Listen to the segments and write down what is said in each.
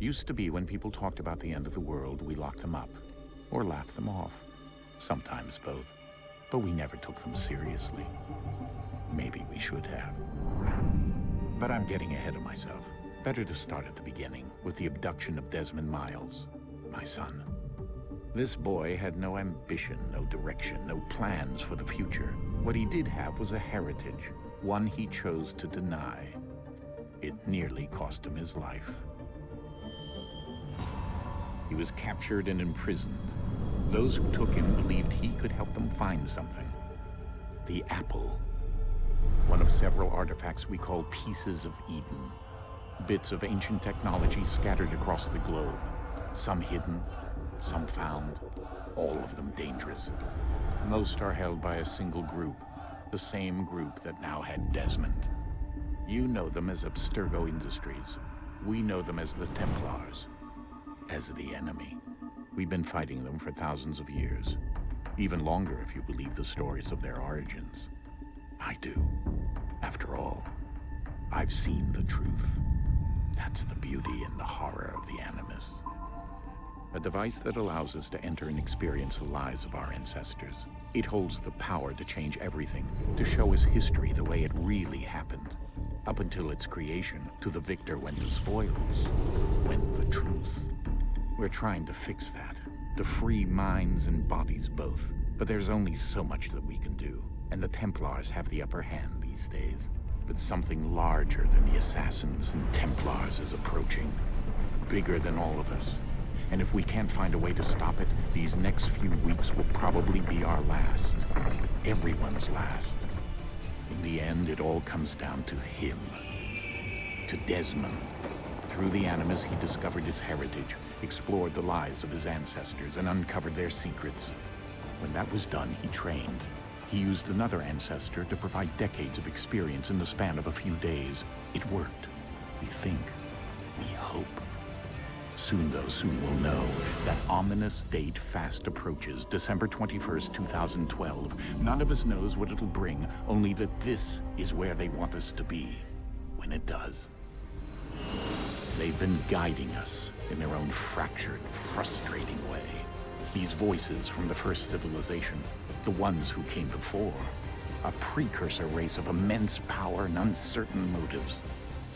Used to be when people talked about the end of the world, we locked them up. Or laughed them off. Sometimes both. But we never took them seriously. Maybe we should have. But I'm getting ahead of myself. Better to start at the beginning, with the abduction of Desmond Miles, my son. This boy had no ambition, no direction, no plans for the future. What he did have was a heritage, one he chose to deny. It nearly cost him his life. He was captured and imprisoned. Those who took him believed he could help them find something. The apple. One of several artifacts we call pieces of Eden. Bits of ancient technology scattered across the globe. Some hidden, some found, all of them dangerous. Most are held by a single group, the same group that now had Desmond. You know them as Abstergo Industries. We know them as the Templars. As the enemy. We've been fighting them for thousands of years. Even longer if you believe the stories of their origins. I do. After all, I've seen the truth. That's the beauty and the horror of the Animus. A device that allows us to enter and experience the lives of our ancestors. It holds the power to change everything, to show us history the way it really happened. Up until its creation, to the victor went the spoils, went the truth. We're trying to fix that, to free minds and bodies both. But there's only so much that we can do, and the Templars have the upper hand these days. But something larger than the Assassins and Templars is approaching. Bigger than all of us. And if we can't find a way to stop it, these next few weeks will probably be our last. Everyone's last. In the end, it all comes down to him. To Desmond. Through the Animus, he discovered his heritage, explored the lives of his ancestors, and uncovered their secrets. When that was done, he trained. He used another ancestor to provide decades of experience in the span of a few days. It worked. We think. We hope. Soon we'll know. That ominous date fast approaches, December 21st, 2012. None of us knows what it'll bring, only that this is where they want us to be. When it does. They've been guiding us in their own fractured, frustrating way. These voices from the first civilization, the ones who came before, a precursor race of immense power and uncertain motives.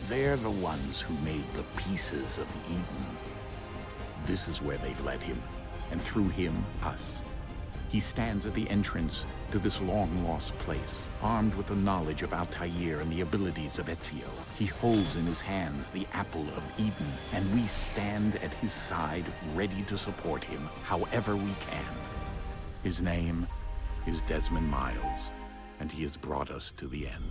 They're the ones who made the pieces of Eden. This is where they've led him, and through him, us. He stands at the entrance to this long-lost place, armed with the knowledge of Altair and the abilities of Ezio. He holds in his hands the apple of Eden, and we stand at his side, ready to support him however we can. His name is Desmond Miles, and he has brought us to the end.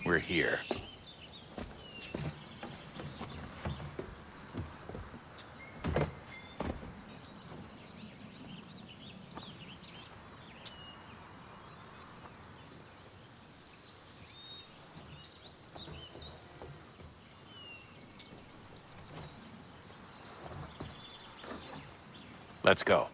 We're here. Let's go.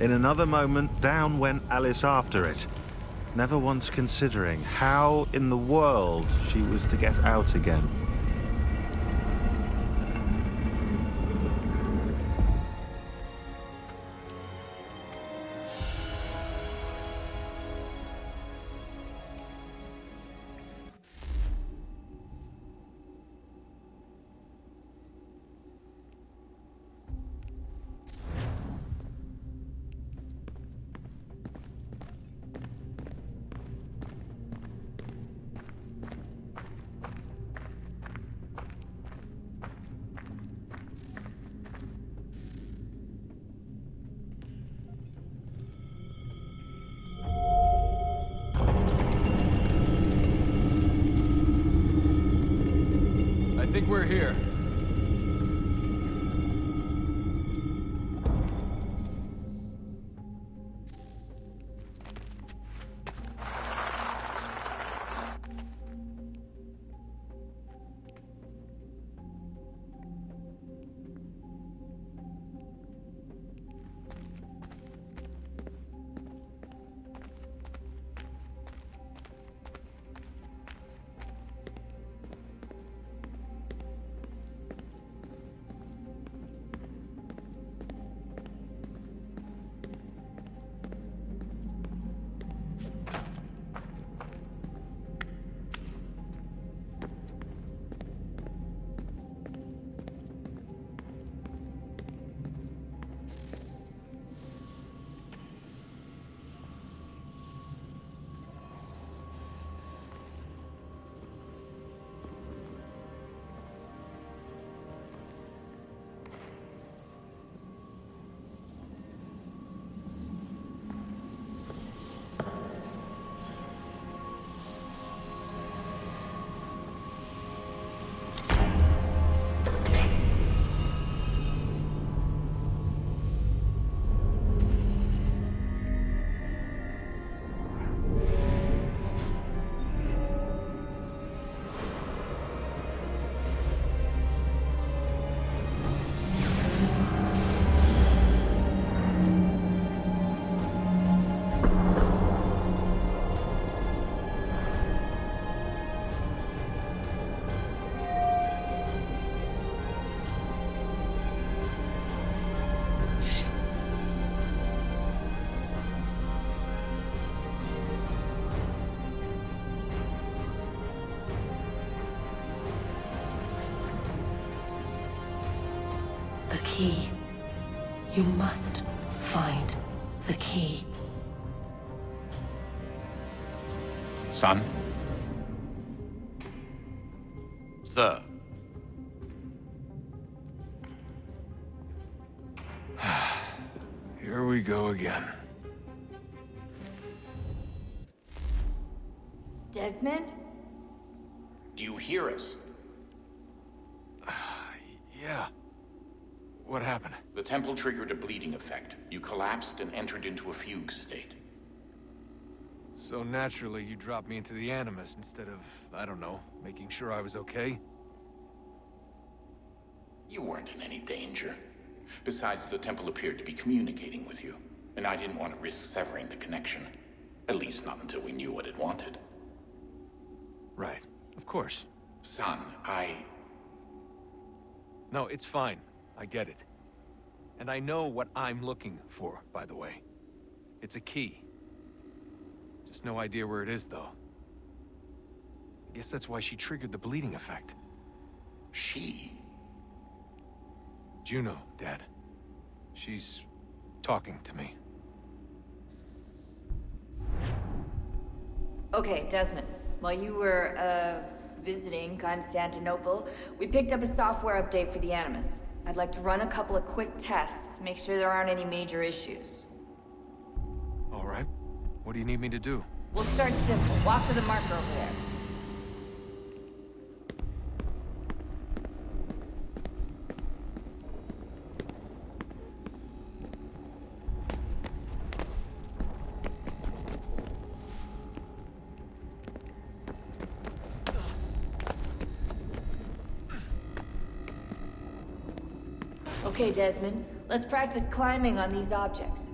In another moment, down went Alice after it, never once considering how in the world she was to get out again. I think we're here. The key. You must find the key. Son? Sir. Here we go again. Desmond? Do you hear us? Yeah. What happened? The temple triggered a bleeding effect. You collapsed and entered into a fugue state. So naturally, you dropped me into the Animus instead of, I don't know, making sure I was okay? You weren't in any danger. Besides, the temple appeared to be communicating with you, and I didn't want to risk severing the connection. At least not until we knew what it wanted. Right. Of course. Son, No, it's fine. I get it. And I know what I'm looking for, by the way. It's a key. Just no idea where it is, though. I guess that's why she triggered the bleeding effect. She? Juno, Dad. She's talking to me. Okay, Desmond. While you were, visiting Constantinople, we picked up a software update for the Animus. I'd like to run a couple of quick tests, make sure there aren't any major issues. All right. What do you need me to do? We'll start simple. Walk to the marker over there. Okay, Desmond. Let's practice climbing on these objects.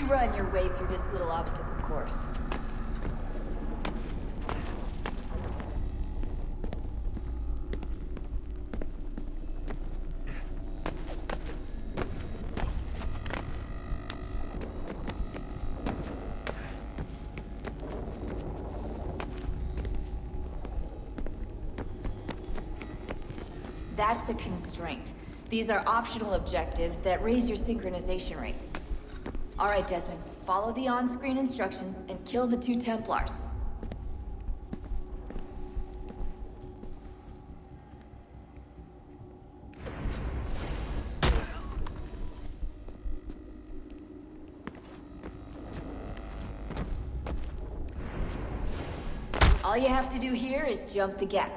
run your way through this little obstacle course. That's a constraint. These are optional objectives that raise your synchronization rate. All right, Desmond, follow the on-screen instructions and kill the 2 Templars. All you have to do here is jump the gap.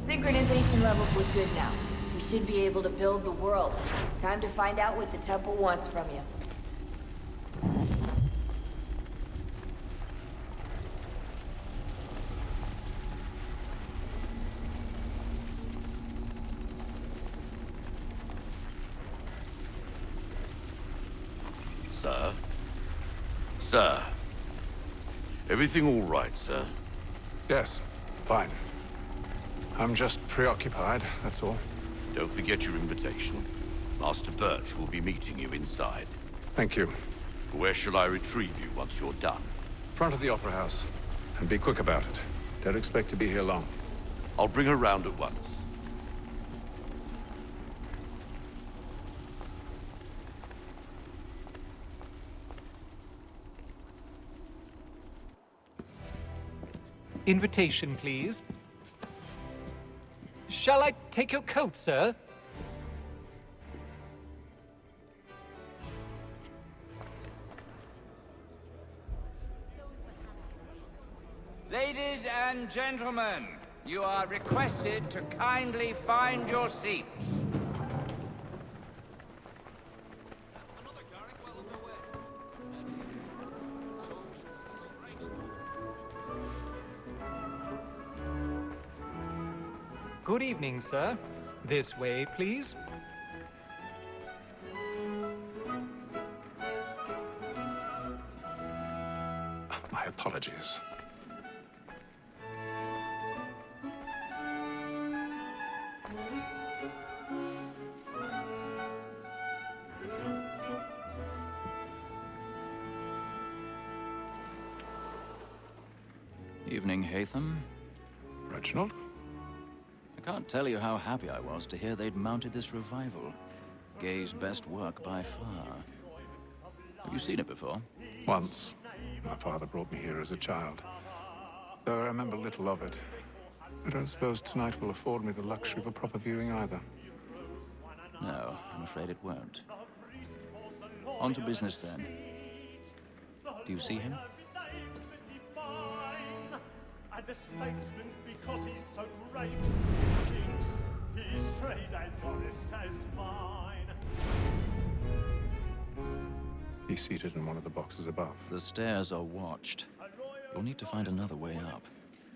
Synchronization levels look good now. We should be able to build the world. Time to find out what the temple wants from you. Sir? Sir? Everything all right, sir? Yes, fine. I'm just preoccupied, that's all. Don't forget your invitation. Master Birch will be meeting you inside. Thank you. Where shall I retrieve you once you're done? Front of the Opera House. And be quick about it. Don't expect to be here long. I'll bring her round at once. Invitation, please. Shall I take your coat, sir? Ladies and gentlemen, you are requested to kindly find your seats. Good evening, sir. This way, please. My apologies. Evening, Hatham. Reginald? I can't tell you how happy I was to hear they'd mounted this revival. Gay's best work by far. Have you seen it before? Once. My father brought me here as a child. Though I remember little of it. I don't suppose tonight will afford me the luxury of a proper viewing either. No, I'm afraid it won't. On to business then. Do you see him? And the statesman, because he's so great, thinks his trade as honest as mine. He's seated in one of the boxes above. The stairs are watched. You'll need to find another way up.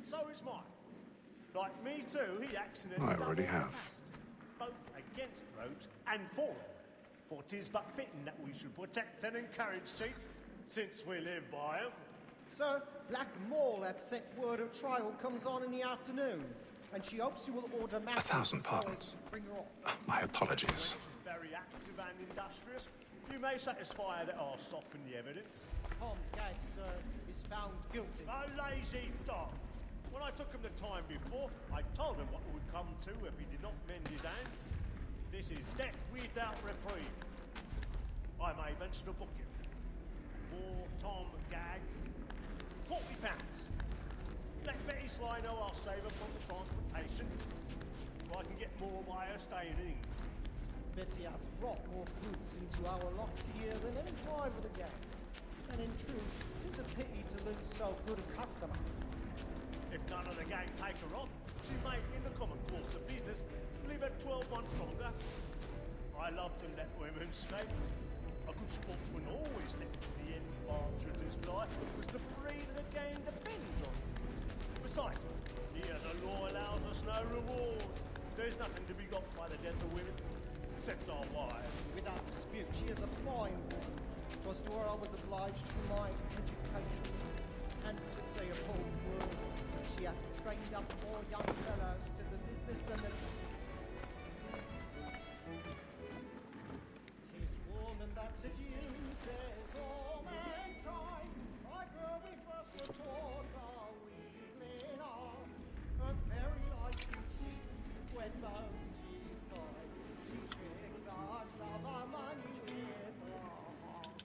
So is mine. Like me too, he accidentally I already doubled have. fast, both against roads and for them. For 'tis but fitting that we should protect and encourage cheats, since we live by 'em. Sir, Black Mall had sent word of trial comes on in the afternoon, and she hopes you will order matters 1,000 so pardons. as to bring her off. My apologies. She's very active and industrious. You may satisfy that I'll soften the evidence. Tom Gag, sir, is found guilty. A lazy dog. When I took him the time before, I told him what it would come to if he did not mend his hand. This is death without reprieve. I may venture to book him. For Tom Gag, £40. Let Betty Sly know I'll save her from the transportation, so I can get more by her staying in England. Betty has brought more goods into our lot here than any driver of the gang. And in truth, 'tis a pity to lose so good a customer. If none of the gang take her off, she may, in the common course of business, live at 12 months longer. I love to let women escape. A good sportsman always lets the end partridges fly, because the breed of the game depends on it. Besides, here the law allows us no reward. There's nothing to be got by the death of women, except our wives. Without dispute, she is a fine woman. 'Twas to her I was obliged for my education, and to say a bold word, she hath trained up more young fellows to the business than the... 'Tis woman that seduces all mankind, like her we first were taught our weakling arts, her very life in sheets, when most she's kind, she tricks us of our money with her hearts.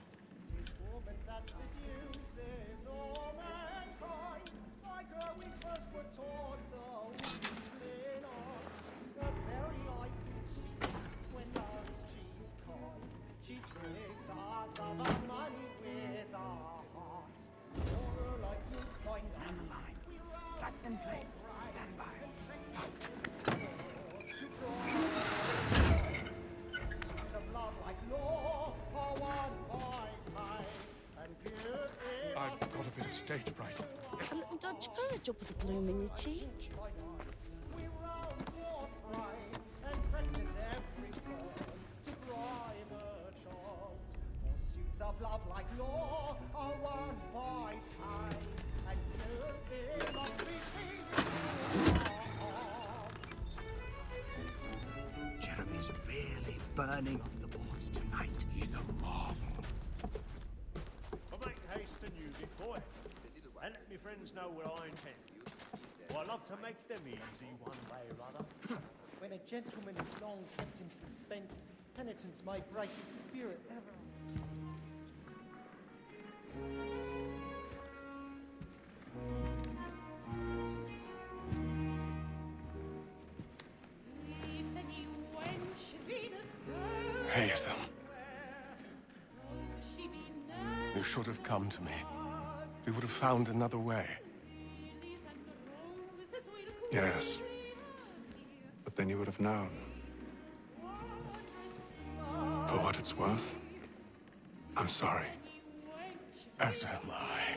'Tis woman that seduces all mankind, like her we first were taught the weakling arts, her very life in sheets, when most she's kind, she tricks us of our money with our hearts. For her like you find on the line. Let them play. Stand by. Of love like law, are one by time, and good I've got a bit of stage fright. A little Dutch courage will put a bloom in your cheek. we roam for pride, and practice every word to bribe her charms. Pursuits of love like law are won by time, and good it must be Jeremy's really burning up the boards tonight. He's a marvel. But make haste and use it, boy. And let me friends know what I intend. For I love to make them easy one way or other. When a gentleman is long kept in suspense, penitence may break his spirit ever. Haytham. You should have come to me. We would have found another way. Yes. But then you would have known. For what it's worth, I'm sorry. As am I.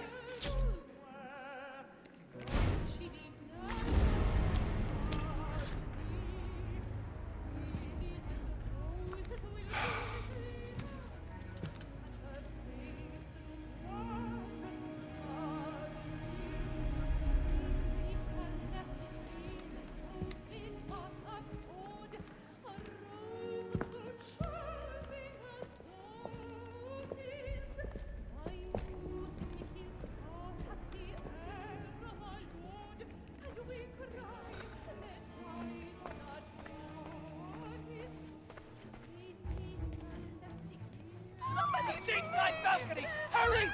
Side balcony! Hurry!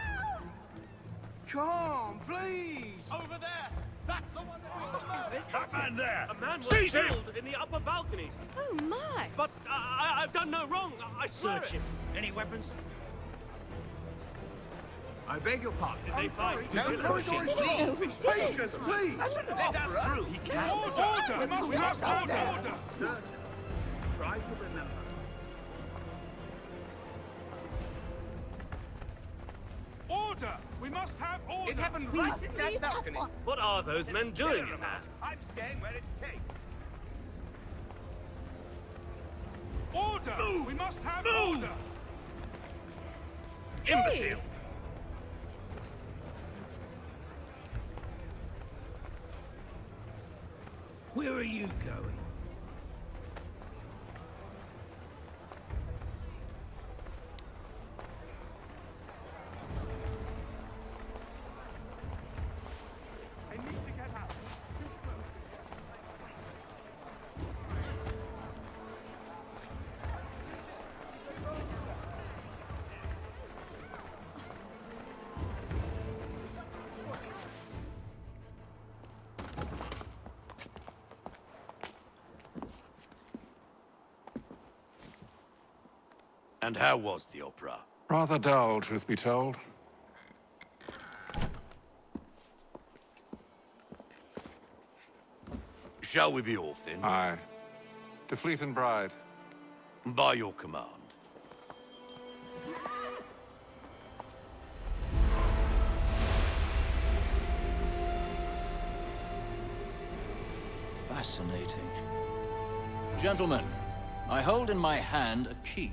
Come, please! Over there! That's the one that we prefer! That man there! A man was Seize him! killed in the upper balconies. Oh my! But I've done no wrong. I swear Search him. Any weapons? I beg your pardon. Did they fight? Don't push him, please! Patience, please! Let us through. He can't. Order! We must order! Try to remember. Order! We must have order! It happened We right must in that leave at balcony. once. What are those men doing in there? I'm staying where it's safe. Order! Move! We must have Move! order! Imbecile! Where are you going? I need to get out. And how was the opera? Rather dull, truth be told. Shall we be off then? Aye. To Fleet and Bride. By your command. Fascinating. Gentlemen, I hold in my hand a key.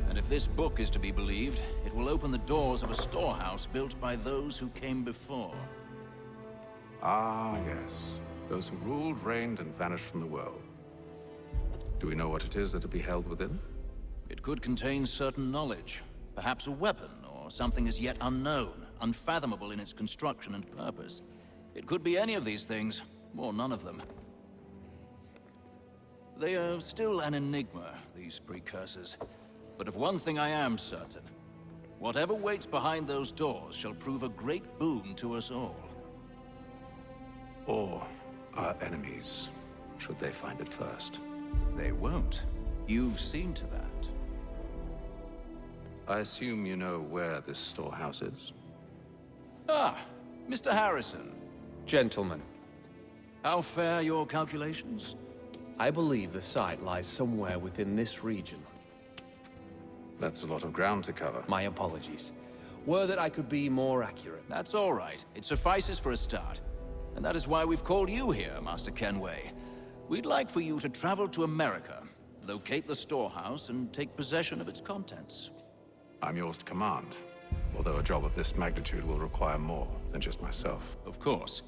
And if this book is to be believed, it will open the doors of a storehouse built by those who came before. Ah, yes. Those who ruled, reigned, and vanished from the world. Do we know what it is that will be held within? It could contain certain knowledge. Perhaps a weapon, or something as yet unknown, unfathomable in its construction and purpose. It could be any of these things, or none of them. They are still an enigma, these precursors. But of one thing I am certain. Whatever waits behind those doors shall prove a great boon to us all. Or our enemies, should they find it first. They won't. You've seen to that. I assume you know where this storehouse is? Ah, Mr. Harrison. Gentlemen, How fare your calculations? I believe the site lies somewhere within this region. That's a lot of ground to cover. My apologies. Were that I could be more accurate. That's all right. It suffices for a start. And that is why we've called you here, Master Kenway. We'd like for you to travel to America, locate the storehouse, and take possession of its contents. I'm yours to command, although a job of this magnitude will require more than just myself. Of course.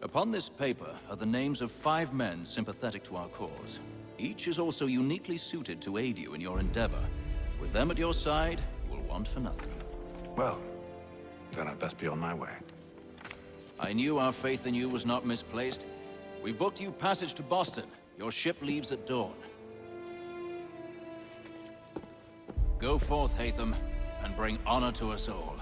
Upon this paper are the names of 5 men sympathetic to our cause. Each is also uniquely suited to aid you in your endeavor. With them at your side, you will want for nothing. Well, then I'd best be on my way. I knew our faith in you was not misplaced. We've booked you passage to Boston. Your ship leaves at dawn. Go forth, Hatham, and bring honor to us all.